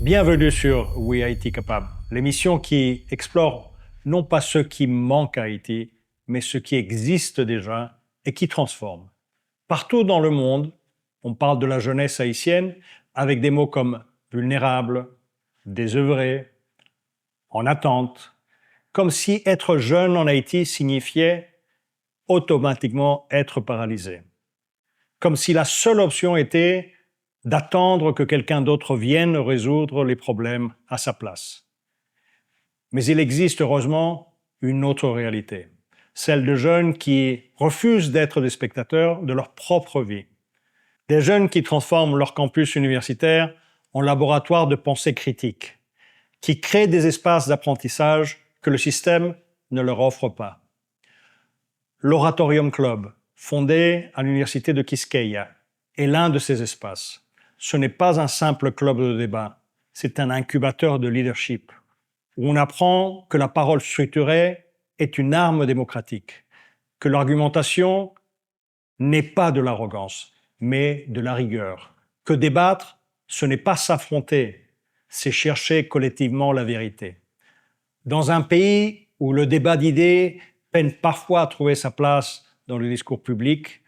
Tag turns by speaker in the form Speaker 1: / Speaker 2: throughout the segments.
Speaker 1: Bienvenue sur We Haïti Capable, l'émission qui explore non pas ce qui manque à Haïti, mais ce qui existe déjà et qui transforme. Partout dans le monde, on parle de la jeunesse haïtienne avec des mots comme vulnérable, désœuvré, en attente, comme si être jeune en Haïti signifiait automatiquement être paralysé. Comme si la seule option était d'attendre que quelqu'un d'autre vienne résoudre les problèmes à sa place. Mais il existe heureusement une autre réalité, celle de jeunes qui refusent d'être des spectateurs de leur propre vie. Des jeunes qui transforment leur campus universitaire en laboratoire de pensée critique, qui créent des espaces d'apprentissage que le système ne leur offre pas. L'Oratorium Club, fondé à l'université de Quisqueya, est l'un de ces espaces. Ce n'est pas un simple club de débat, c'est un incubateur de leadership, où on apprend que la parole structurée est une arme démocratique, que l'argumentation n'est pas de l'arrogance, mais de la rigueur, que débattre, ce n'est pas s'affronter, c'est chercher collectivement la vérité. Dans un pays où le débat d'idées peine parfois à trouver sa place dans le discours public,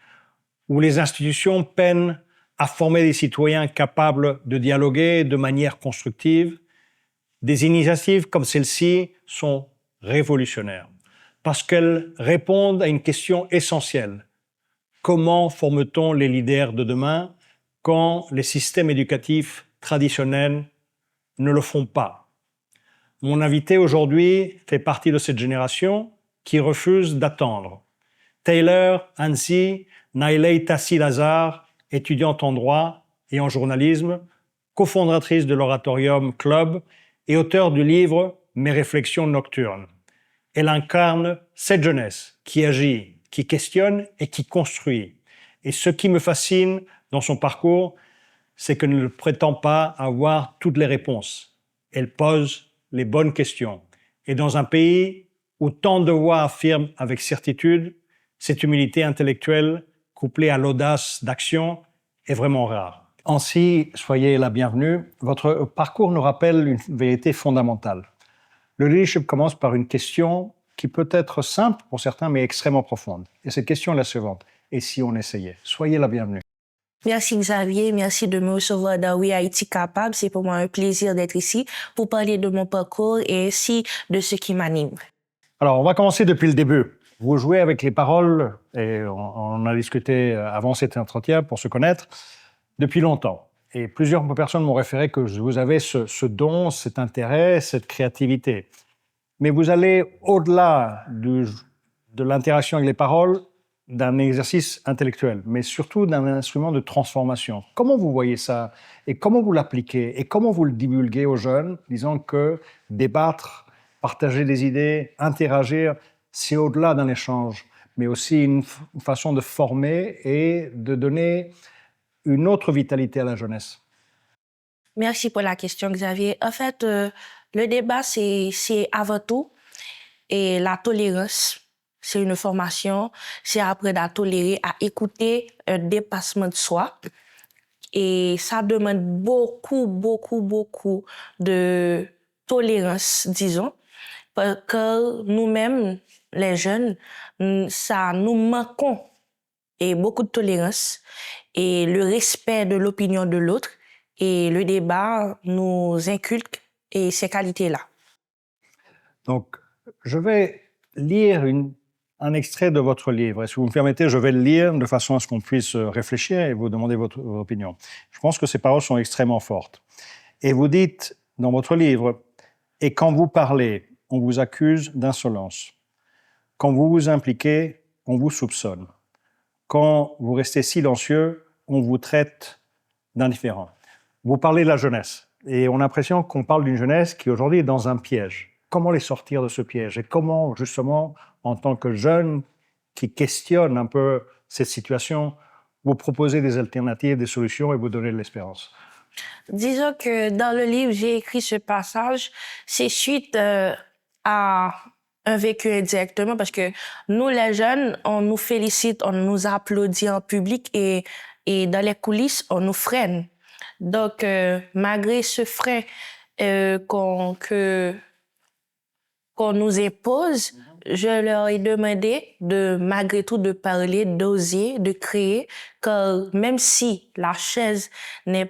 Speaker 1: où les institutions peinent à former des citoyens capables de dialoguer de manière constructive, des initiatives comme celle-ci sont révolutionnaires parce qu'elles répondent à une question essentielle. Comment forme-t-on les leaders de demain quand les systèmes éducatifs traditionnels ne le font pas? Mon invité aujourd'hui fait partie de cette génération qui refuse d'attendre. Taylor Hansi Nailei Tassi-Lazare, étudiante en droit et en journalisme, cofondatrice de l'Oratorium Club et auteure du livre Mes réflexions nocturnes. Elle incarne cette jeunesse qui agit, qui questionne et qui construit. Et ce qui me fascine dans son parcours, c'est qu'elle ne prétend pas avoir toutes les réponses. Elle pose les bonnes questions. Et dans un pays où tant de voix affirment avec certitude, cette humilité intellectuelle couplée à l'audace d'action est vraiment rare. Ainsi, soyez la bienvenue. Votre parcours nous rappelle une vérité fondamentale. Le leadership commence par une question qui peut être simple pour certains, mais extrêmement profonde. Et cette question est la suivante. Et si on essayait? Soyez la bienvenue.
Speaker 2: Merci Xavier, merci de me recevoir dans We Haïti Capable. C'est pour moi un plaisir d'être ici pour parler de mon parcours et ainsi de ce qui m'anime.
Speaker 1: Alors, on va commencer depuis le début. Vous jouez avec les paroles, et on a discuté avant cet entretien pour se connaître, depuis longtemps. Et plusieurs personnes m'ont référé que vous avez ce don, cet intérêt, cette créativité. Mais vous allez au-delà de l'interaction avec les paroles, d'un exercice intellectuel, mais surtout d'un instrument de transformation. Comment vous voyez ça? Et comment vous l'appliquez? Et comment vous le divulguez aux jeunes, disant que débattre, partager des idées, interagir, c'est au-delà d'un échange, mais aussi une façon de former et de donner une autre vitalité à la jeunesse?
Speaker 2: Merci pour la question, Xavier. En fait, le débat, c'est avant tout et la tolérance. C'est une formation, c'est apprendre à tolérer, à écouter un dépassement de soi. Et ça demande beaucoup de tolérance, disons, parce que nous-mêmes, les jeunes, ça nous manquons et beaucoup de tolérance et le respect de l'opinion de l'autre et le débat nous inculque et ces qualités-là.
Speaker 1: Donc, je vais lire un extrait de votre livre. Et si vous me permettez, je vais le lire de façon à ce qu'on puisse réfléchir et vous demander votre opinion. Je pense que ces paroles sont extrêmement fortes. Et vous dites dans votre livre, « Et quand vous parlez, on vous accuse d'insolence. Quand vous vous impliquez, on vous soupçonne. Quand vous restez silencieux, on vous traite d'indifférent. » Vous parlez de la jeunesse. Et on a l'impression qu'on parle d'une jeunesse qui aujourd'hui est dans un piège. Comment les sortir de ce piège? Et comment, justement, en tant que jeune qui questionne un peu cette situation, vous proposer des alternatives, des solutions et vous donner de l'espérance?
Speaker 2: Disons que dans le livre, j'ai écrit ce passage, c'est suite à un vécu indirectement parce que nous, les jeunes, on nous félicite, on nous applaudit en public et dans les coulisses, on nous freine. Donc, malgré ce frein qu'on nous impose, je leur ai demandé malgré tout, de parler, d'oser, de créer, car même si la chaise n'a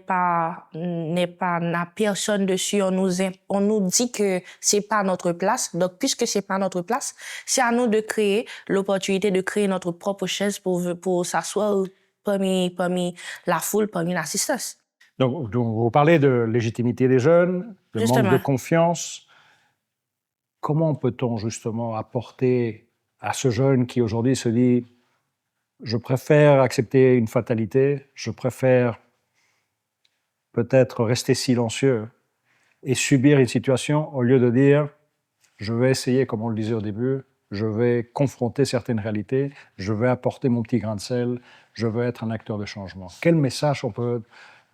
Speaker 2: personne dessus, on nous dit que c'est pas notre place. Donc, puisque c'est pas notre place, c'est à nous de créer l'opportunité de créer notre propre chaise pour s'asseoir parmi la foule, parmi l'assistance.
Speaker 1: Donc, vous parlez de légitimité des jeunes, de manque
Speaker 2: Justement.
Speaker 1: de confiance. Comment peut-on justement apporter à ce jeune qui aujourd'hui se dit « je préfère accepter une fatalité, je préfère peut-être rester silencieux et subir une situation au lieu de dire « je vais essayer, comme on le disait au début, je vais confronter certaines réalités, je vais apporter mon petit grain de sel, je veux être un acteur de changement ». Quel message on peut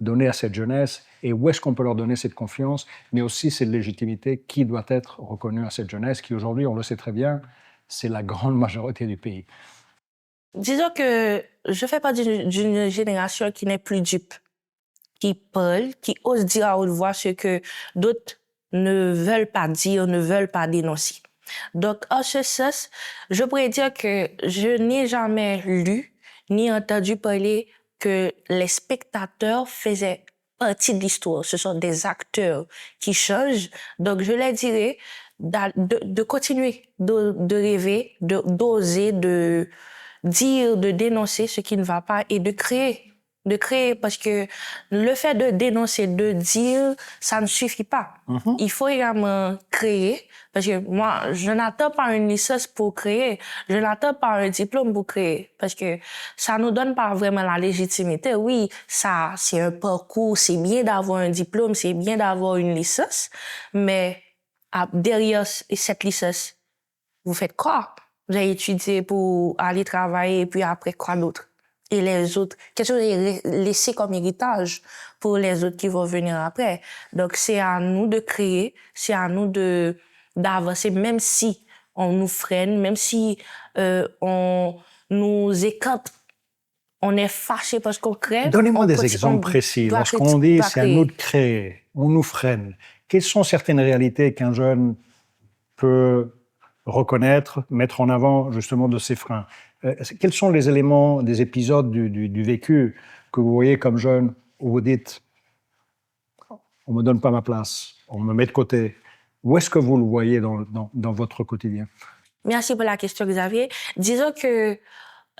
Speaker 1: donner à cette jeunesse et où est-ce qu'on peut leur donner cette confiance, mais aussi cette légitimité qui doit être reconnue à cette jeunesse qui aujourd'hui, on le sait très bien, c'est la grande majorité du pays.
Speaker 2: Disons que je fais partie d'une génération qui n'est plus dupe, qui parle, qui ose dire à haute voix ce que d'autres ne veulent pas dire, ne veulent pas dénoncer. Donc, en ce sens, je pourrais dire que je n'ai jamais lu ni entendu parler que les spectateurs faisaient partie de l'histoire. Ce sont des acteurs qui changent. Donc, je leur dirais de continuer de rêver, d'oser, de dire, de dénoncer ce qui ne va pas et de créer, parce que le fait de dénoncer, de dire, ça ne suffit pas. Il faut également créer, parce que moi, je n'attends pas une licence pour créer, je n'attends pas un diplôme pour créer, parce que ça nous donne pas vraiment la légitimité. Oui, ça, c'est un parcours, c'est bien d'avoir un diplôme, c'est bien d'avoir une licence, mais derrière cette licence, vous faites quoi? Vous avez étudié pour aller travailler et puis après quoi d'autre? Et les autres, qu'est-ce que vous avez laissé comme héritage pour les autres qui vont venir après? Donc, c'est à nous de créer, c'est à nous d'avancer, même si on nous freine, même si on nous écarte, on est fâché parce qu'on crée.
Speaker 1: Donnez-moi des exemples précis. Lorsqu'on dit c'est à nous de créer, on nous freine. Quelles sont certaines réalités qu'un jeune peut reconnaître, mettre en avant justement de ces freins? Quels sont les éléments, des épisodes du vécu que vous voyez comme jeune où vous dites « on ne me donne pas ma place, on me met de côté ». Où est-ce que vous le voyez dans votre quotidien?
Speaker 2: Merci pour la question, Xavier. Disons que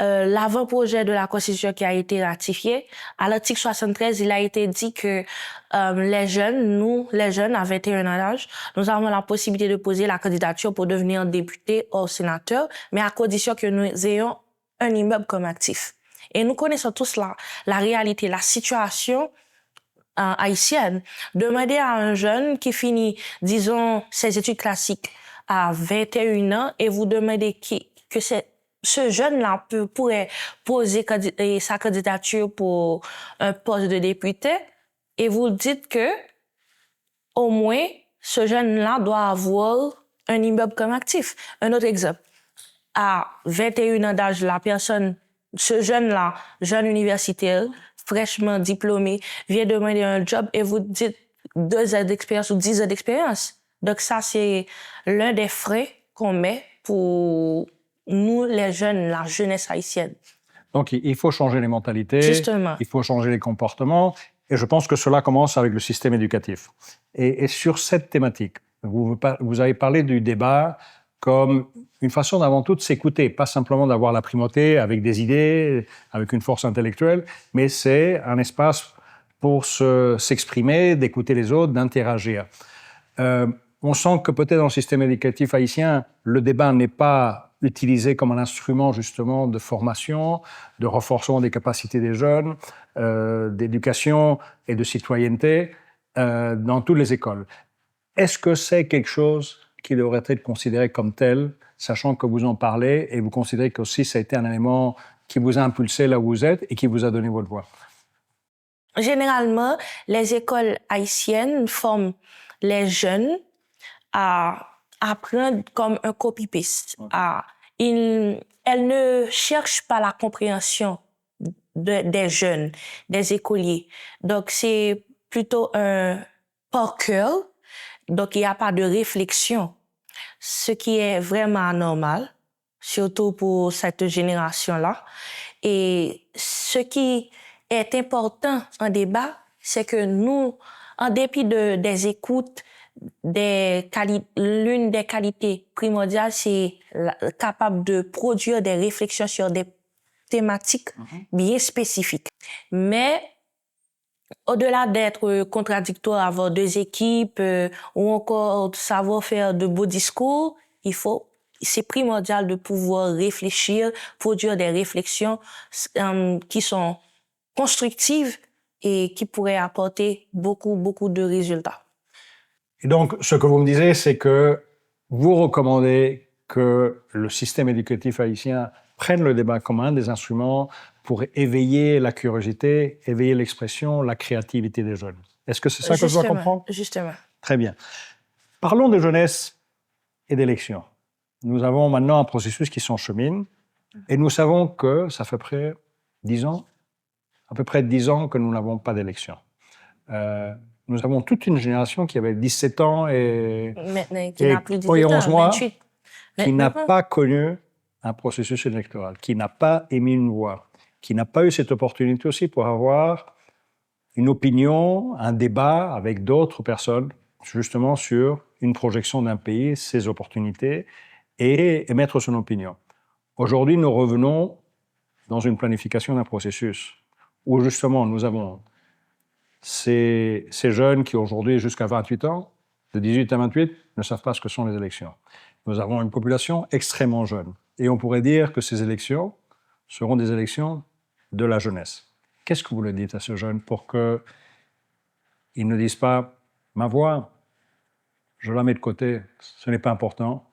Speaker 2: l'avant-projet de la Constitution qui a été ratifié, à l'article 73, il a été dit que les jeunes à 21 ans d'âge, nous avons la possibilité de poser la candidature pour devenir député ou sénateur, mais à condition que nous ayons un immeuble comme actif. Et nous connaissons tous la réalité, la situation haïtienne. Demander à un jeune qui finit, disons, ses études classiques à 21 ans et vous demandez que ce jeune-là pourrait poser sa candidature pour un poste de député et vous dites que au moins ce jeune-là doit avoir un immeuble comme actif. Un autre exemple, à 21 ans d'âge, ce jeune-là, jeune universitaire, fraîchement diplômé, vient demander un job et vous dites 2 ans d'expérience ou 10 ans d'expérience. Donc ça, c'est l'un des freins qu'on met pour nous, les jeunes, la jeunesse haïtienne.
Speaker 1: Donc, il faut changer les mentalités,
Speaker 2: Justement.
Speaker 1: Il faut changer les comportements, et je pense que cela commence avec le système éducatif. Et sur cette thématique, vous avez parlé du débat comme une façon d'avant tout de s'écouter, pas simplement d'avoir la primauté avec des idées, avec une force intellectuelle, mais c'est un espace pour s'exprimer, d'écouter les autres, d'interagir. On sent que peut-être dans le système éducatif haïtien, le débat n'est pas utilisé comme un instrument justement de formation, de renforcement des capacités des jeunes, d'éducation et de citoyenneté dans toutes les écoles. Est-ce que c'est quelque chose qui devrait être considéré comme tel, sachant que vous en parlez et vous considérez qu'aussi ça a été un élément qui vous a impulsé là où vous êtes et qui vous a donné votre voix?
Speaker 2: Généralement, les écoles haïtiennes forment les jeunes à apprendre comme un copy-paste. Elles ne cherchent pas la compréhension des jeunes, des écoliers. Donc, c'est plutôt un par cœur, donc il n'y a pas de réflexion, ce qui est vraiment anormal, surtout pour cette génération-là. Et ce qui est important en débat, c'est que nous, en dépit des écoutes, l'une des qualités primordiales, c'est capable de produire des réflexions sur des thématiques bien spécifiques. Mais au-delà d'être contradictoire, avoir deux équipes ou encore savoir faire de beaux discours, c'est primordial de pouvoir réfléchir, produire des réflexions qui sont constructives et qui pourraient apporter beaucoup, beaucoup de résultats.
Speaker 1: Et donc, ce que vous me disiez, c'est que vous recommandez que le système éducatif haïtien prenne le débat comme un des instruments pour éveiller la curiosité, éveiller l'expression, la créativité des jeunes. Est-ce que c'est ça que je dois comprendre?
Speaker 2: Justement.
Speaker 1: Très bien. Parlons de jeunesse et d'élection. Nous avons maintenant un processus qui s'enchemine et nous savons que ça fait à peu près 10 ans que nous n'avons pas d'élection. Nous avons toute une génération qui avait 17 ans et
Speaker 2: n'a plus 17 ans,
Speaker 1: 11 mois,
Speaker 2: 28.
Speaker 1: qui n'a pas connu un processus électoral, qui n'a pas émis une voix, qui n'a pas eu cette opportunité aussi pour avoir une opinion, un débat avec d'autres personnes, justement sur une projection d'un pays, ses opportunités, et émettre son opinion. Aujourd'hui, nous revenons dans une planification d'un processus où justement nous avons ces jeunes qui aujourd'hui, jusqu'à 28 ans, de 18 à 28, ne savent pas ce que sont les élections. Nous avons une population extrêmement jeune. Et on pourrait dire que ces élections seront des élections de la jeunesse. Qu'est-ce que vous leur dites à ces jeunes pour qu'ils ne disent pas « ma voix, je la mets de côté, ce n'est pas important,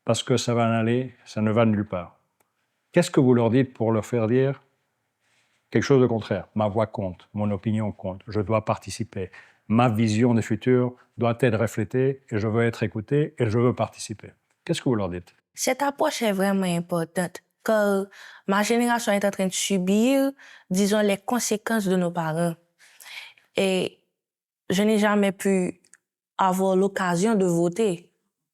Speaker 1: parce que ça va en aller, ça ne va nulle part ». Qu'est-ce que vous leur dites pour leur faire dire quelque chose de contraire? Ma voix compte, mon opinion compte, je dois participer. Ma vision du futur doit être reflétée et je veux être écouté et je veux participer. Qu'est-ce que vous leur dites?
Speaker 2: Cette approche est vraiment importante car ma génération est en train de subir, disons, les conséquences de nos parents. Et je n'ai jamais pu avoir l'occasion de voter.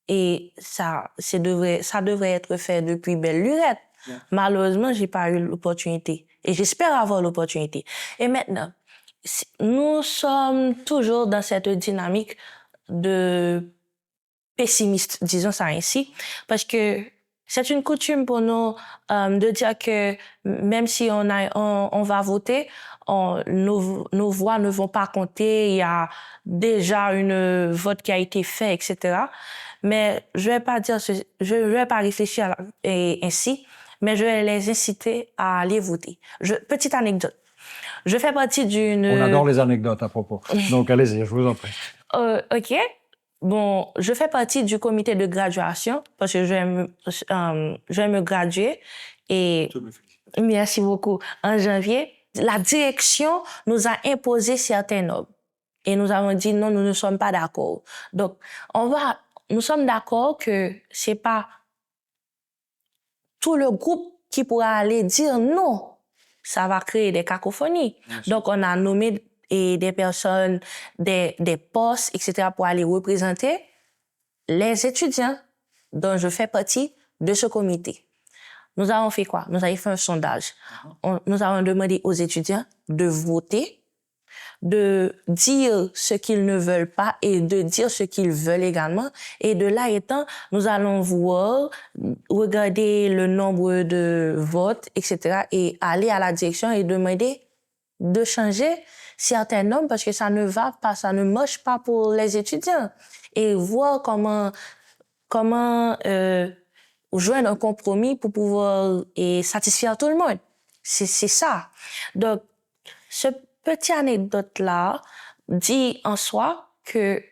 Speaker 2: Et ça devrait être fait depuis belle lurette. Yeah. Malheureusement, j'ai pas eu l'opportunité. Et j'espère avoir l'opportunité. Et maintenant, nous sommes toujours dans cette dynamique de pessimiste, disons ça ainsi, parce que c'est une coutume pour nous de dire que même si on va voter, nos voix ne vont pas compter, il y a déjà une vote qui a été fait, etc. Mais je vais pas réfléchir ainsi, mais je vais les inciter à aller voter. Petite anecdote. Je fais partie d'une...
Speaker 1: On adore les anecdotes à propos. Donc allez-y, je vous en prie.
Speaker 2: OK. Bon, je fais partie du comité de graduation parce que je vais me graduer et merci beaucoup. En janvier, la direction nous a imposé certains normes et nous avons dit non, nous ne sommes pas d'accord. Donc, nous sommes d'accord que c'est pas tout le groupe qui pourra aller dire non. Ça va créer des cacophonies. Donc, on a nommé des personnes, des postes, etc., pour aller représenter les étudiants dont je fais partie de ce comité. Nous avons fait quoi? Nous avons fait un sondage. Nous avons demandé aux étudiants de voter, de dire ce qu'ils ne veulent pas et de dire ce qu'ils veulent également. Et de là étant, nous allons voir, regarder le nombre de votes, etc., et aller à la direction et demander de changer certains normes parce que ça ne va pas, ça ne marche pas pour les étudiants. Et voir comment joindre un compromis pour pouvoir satisfaire tout le monde. C'est ça. Donc, ce petit anecdote-là dit en soi que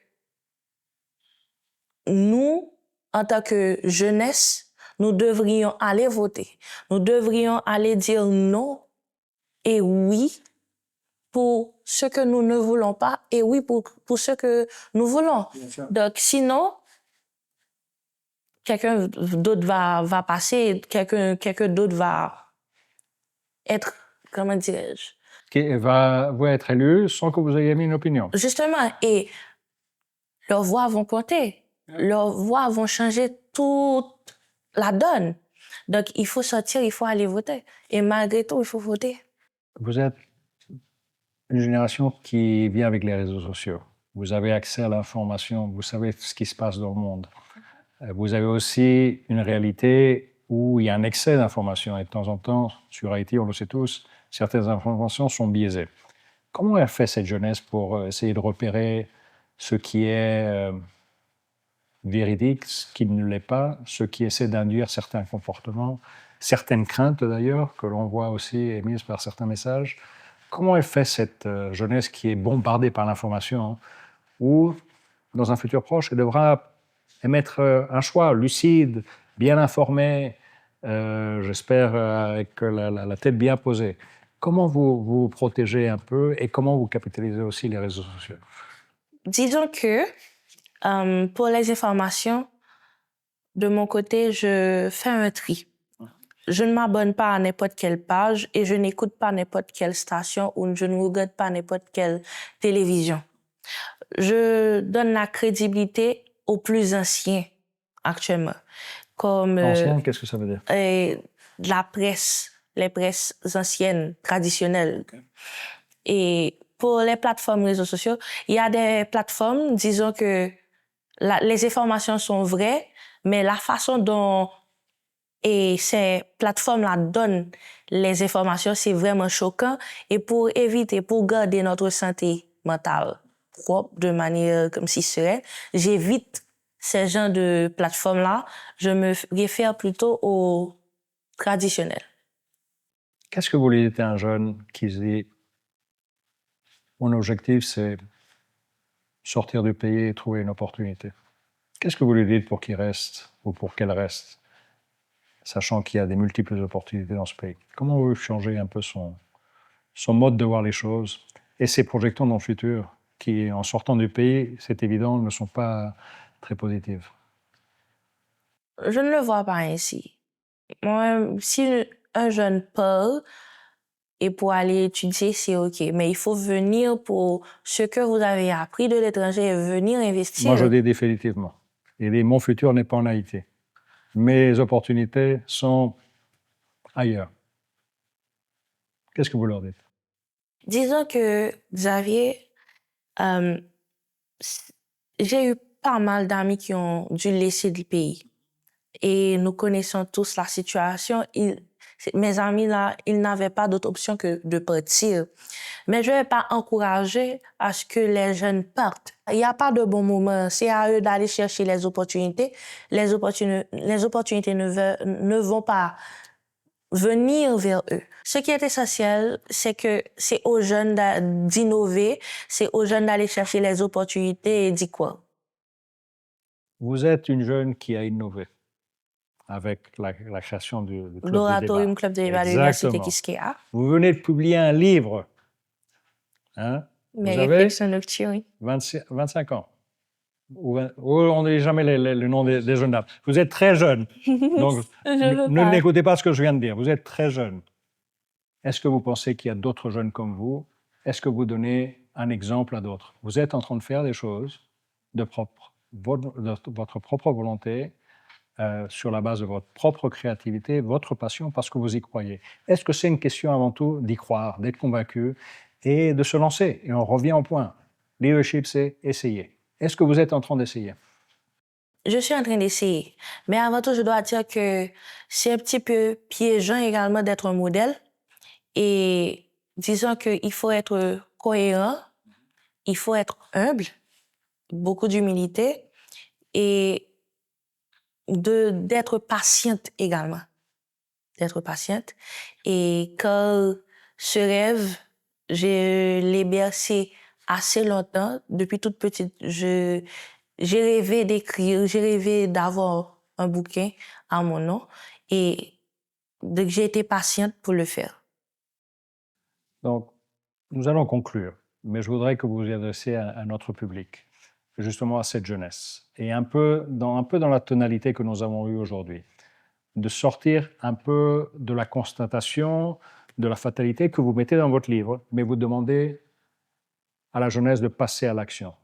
Speaker 2: nous, en tant que jeunesse, nous devrions aller voter. Nous devrions aller dire non et oui pour ce que nous ne voulons pas et oui pour ce que nous voulons. Donc, sinon, quelqu'un d'autre va passer, quelqu'un d'autre va être, comment dirais-je,
Speaker 1: qui va être élu sans que vous ayez mis une opinion.
Speaker 2: Justement, et leurs voix vont compter. Leurs voix vont changer toute la donne. Donc, il faut sortir, il faut aller voter. Et malgré tout, il faut voter.
Speaker 1: Vous êtes une génération qui vit avec les réseaux sociaux. Vous avez accès à l'information, vous savez ce qui se passe dans le monde. Vous avez aussi une réalité où il y a un excès d'informations. Et de temps en temps, sur Haïti, on le sait tous, certaines informations sont biaisées. Comment a fait cette jeunesse pour essayer de repérer ce qui est véridique, ce qui ne l'est pas, ce qui essaie d'induire certains comportements, certaines craintes d'ailleurs, que l'on voit aussi émises par certains messages? Comment est fait cette jeunesse qui est bombardée par l'information, hein, où, dans un futur proche, elle devra émettre un choix lucide, bien informé, j'espère avec la tête bien posée? Comment vous protégez un peu et comment vous capitalisez aussi les réseaux sociaux?
Speaker 2: Disons que pour les informations, de mon côté, je fais un tri. Je ne m'abonne pas à n'importe quelle page et je n'écoute pas n'importe quelle station ou je ne regarde pas n'importe quelle télévision. Je donne la crédibilité aux plus anciens actuellement. Comme
Speaker 1: Ancien, qu'est-ce que ça veut dire?
Speaker 2: la presse, les presses anciennes, traditionnelles. Okay. Et pour les plateformes réseaux sociaux, il y a des plateformes, disons que les informations sont vraies, mais la façon dont ces plateformes-là donnent les informations, c'est vraiment choquant. Et pour éviter, pour garder notre santé mentale propre de manière comme si serait, j'évite ces genres de plateformes-là. Je me réfère plutôt aux traditionnels.
Speaker 1: Qu'est-ce que vous lui dites à un jeune qui se dit « Mon objectif, c'est sortir du pays et trouver une opportunité ». Qu'est-ce que vous lui dites pour qu'il reste ou pour qu'elle reste, sachant qu'il y a des multiples opportunités dans ce pays? Comment vous changez un peu son mode de voir les choses et ses projections dans le futur qui, en sortant du pays, c'est évident, ne sont pas très positives?
Speaker 2: Je ne le vois pas ainsi. Moi, si un jeune part et pour aller étudier, c'est OK. Mais il faut venir pour ce que vous avez appris de l'étranger et venir investir.
Speaker 1: Moi, je dis définitivement. Et mon futur n'est pas en Haïti. Mes opportunités sont ailleurs. Qu'est-ce que vous leur dites?
Speaker 2: Disons que, Xavier, j'ai eu pas mal d'amis qui ont dû laisser le pays. Et nous connaissons tous la situation. Mes amis-là, ils n'avaient pas d'autre option que de partir. Mais je ne vais pas encourager à ce que les jeunes partent. Il n'y a pas de bon moment. C'est à eux d'aller chercher les opportunités. Les opportunités ne vont pas venir vers eux. Ce qui est essentiel, c'est que c'est aux jeunes d'innover, c'est aux jeunes d'aller chercher les opportunités et d'y quoi.
Speaker 1: Vous êtes une jeune qui a innové avec la création du club de débat.
Speaker 2: L'Oratorium Club de débat de l'Université Quisqueya.
Speaker 1: Vous venez de publier un livre. Hein?
Speaker 2: Mes
Speaker 1: vous avez
Speaker 2: réflexions nocturnes.
Speaker 1: 25 ans. On ne dit jamais le nom des jeunes dames. Vous êtes très jeune. Donc, n'écoutez pas ce que je viens de dire. Vous êtes très jeune. Est-ce que vous pensez qu'il y a d'autres jeunes comme vous? Est-ce que vous donnez un exemple à d'autres? Vous êtes en train de faire des choses de votre propre volonté, sur la base de votre propre créativité, votre passion, parce que vous y croyez. Est-ce que c'est une question avant tout d'y croire, d'être convaincu et de se lancer? Et on revient au point. Leadership, c'est essayer. Est-ce que vous êtes en train d'essayer?
Speaker 2: Je suis en train d'essayer. Mais avant tout, je dois dire que c'est un petit peu piégeant également d'être un modèle. Et disons qu'il faut être cohérent, il faut être humble, beaucoup d'humilité et d'être patiente également. D'être patiente. Et quand ce rêve, je l'ai bercé assez longtemps. Depuis toute petite, j'ai rêvé d'écrire, j'ai rêvé d'avoir un bouquin à mon nom. Et donc, j'ai été patiente pour le faire.
Speaker 1: Donc, nous allons conclure. Mais je voudrais que vous vous adressiez à notre public, justement à cette jeunesse, et un peu dans la tonalité que nous avons eue aujourd'hui, de sortir un peu de la constatation de la fatalité que vous mettez dans votre livre, mais vous demandez à la jeunesse de passer à l'action.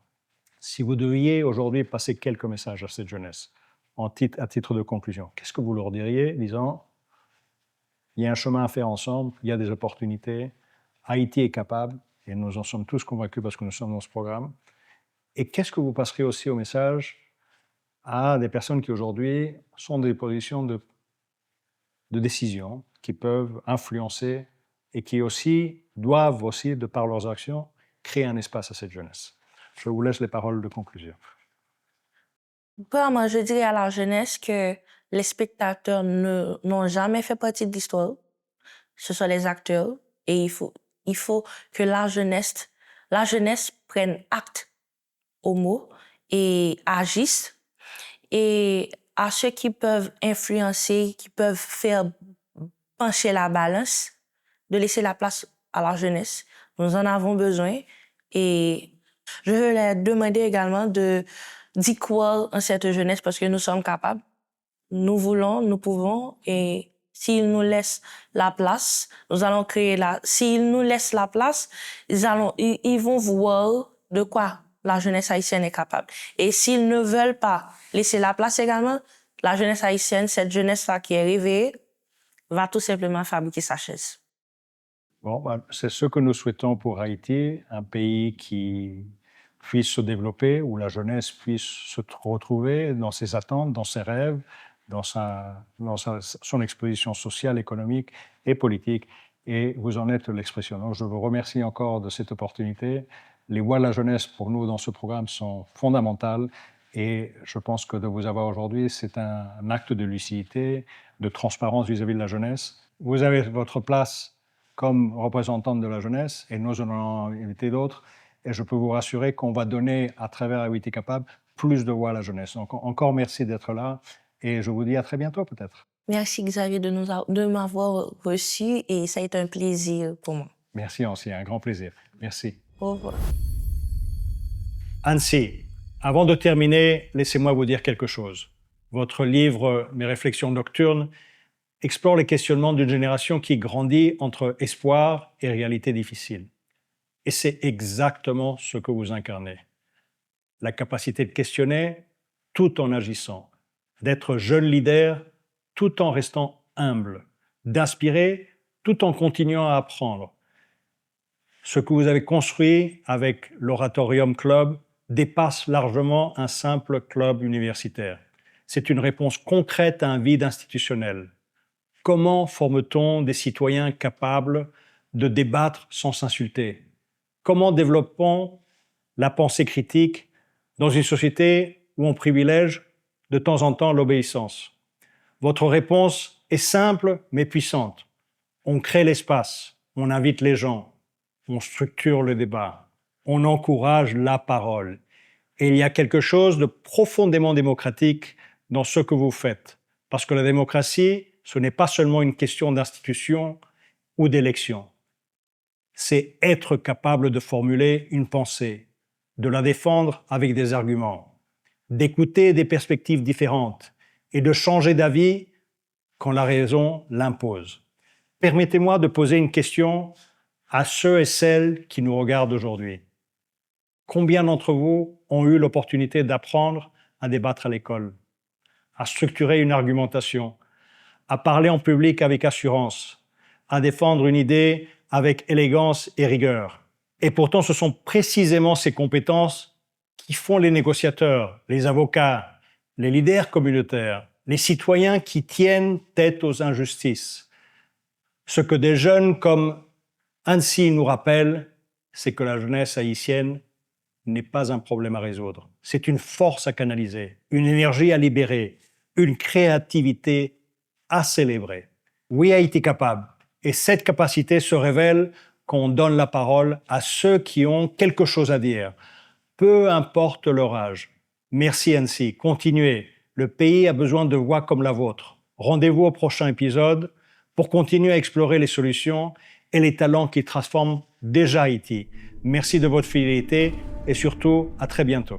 Speaker 1: Si vous deviez aujourd'hui passer quelques messages à cette jeunesse, à titre de conclusion, qu'est-ce que vous leur diriez, disant, il y a un chemin à faire ensemble, il y a des opportunités, Haïti est capable, et nous en sommes tous convaincus parce que nous sommes dans ce programme. Et qu'est-ce que vous passerez aussi au message à des personnes qui aujourd'hui sont dans des positions de décision, qui peuvent influencer et qui aussi doivent aussi, de par leurs actions, créer un espace à cette jeunesse. Je vous laisse les paroles de conclusion.
Speaker 2: Moi, je dirais à la jeunesse que les spectateurs n'ont jamais fait partie de l'histoire. Ce sont les acteurs et il faut que la jeunesse prenne acte aux mots et agisse. Et à ceux qui peuvent influencer, qui peuvent faire pencher la balance, de laisser la place à la jeunesse. Nous en avons besoin et je veux leur demander également d'y croire en cette jeunesse parce que nous sommes capables. Nous voulons, nous pouvons et s'ils nous laissent la place, nous allons créer s'ils nous laissent la place, ils vont voir de quoi la jeunesse haïtienne est capable. Et s'ils ne veulent pas laisser la place également, la jeunesse haïtienne, cette jeunesse-là qui est réveillée, va tout simplement fabriquer sa chaise.
Speaker 1: Bon, c'est ce que nous souhaitons pour Haïti, un pays qui puisse se développer, où la jeunesse puisse se retrouver dans ses attentes, dans ses rêves, dans son exposition sociale, économique et politique. Et vous en êtes l'expression. Donc, je vous remercie encore de cette opportunité. Les voix de la jeunesse, pour nous, dans ce programme, sont fondamentales. Et je pense que de vous avoir aujourd'hui, c'est un acte de lucidité, de transparence vis-à-vis de la jeunesse. Vous avez votre place comme représentante de la jeunesse, et nous en avons invité d'autres. Et je peux vous rassurer qu'on va donner, à travers Haïti Capable, plus de voix à la jeunesse. Donc, encore merci d'être là, et je vous dis à très bientôt, peut-être.
Speaker 2: Merci, Xavier, de m'avoir reçu, et ça a été un plaisir pour moi.
Speaker 1: Merci, Ancy, un grand plaisir. Merci.
Speaker 2: Au revoir.
Speaker 1: Ancy, avant de terminer, laissez-moi vous dire quelque chose. Votre livre « Mes réflexions nocturnes » explore les questionnements d'une génération qui grandit entre espoir et réalité difficile. Et c'est exactement ce que vous incarnez. La capacité de questionner tout en agissant, d'être jeune leader tout en restant humble, d'inspirer tout en continuant à apprendre. Ce que vous avez construit avec l'Oratorium Club dépasse largement un simple club universitaire. C'est une réponse concrète à un vide institutionnel. Comment forme-t-on des citoyens capables de débattre sans s'insulter? Comment développons la pensée critique dans une société où on privilège de temps en temps l'obéissance? Votre réponse est simple mais puissante. On crée l'espace, on invite les gens, on structure le débat, on encourage la parole. Et il y a quelque chose de profondément démocratique dans ce que vous faites. Parce que la démocratie, ce n'est pas seulement une question d'institution ou d'élection. C'est être capable de formuler une pensée, de la défendre avec des arguments, d'écouter des perspectives différentes et de changer d'avis quand la raison l'impose. Permettez-moi de poser une question à ceux et celles qui nous regardent aujourd'hui. Combien d'entre vous ont eu l'opportunité d'apprendre à débattre à l'école, à structurer une argumentation, à parler en public avec assurance, à défendre une idée avec élégance et rigueur? Et pourtant, ce sont précisément ces compétences qui font les négociateurs, les avocats, les leaders communautaires, les citoyens qui tiennent tête aux injustices. Ce que des jeunes comme Ancy nous rappellent, c'est que la jeunesse haïtienne n'est pas un problème à résoudre. C'est une force à canaliser, une énergie à libérer, une créativité à célébrer. Oui, Haïti capable. Et cette capacité se révèle quand on donne la parole à ceux qui ont quelque chose à dire, peu importe leur âge. Merci Ancy, continuez. Le pays a besoin de voix comme la vôtre. Rendez-vous au prochain épisode pour continuer à explorer les solutions et les talents qui transforment déjà Haïti. Merci de votre fidélité et surtout, à très bientôt.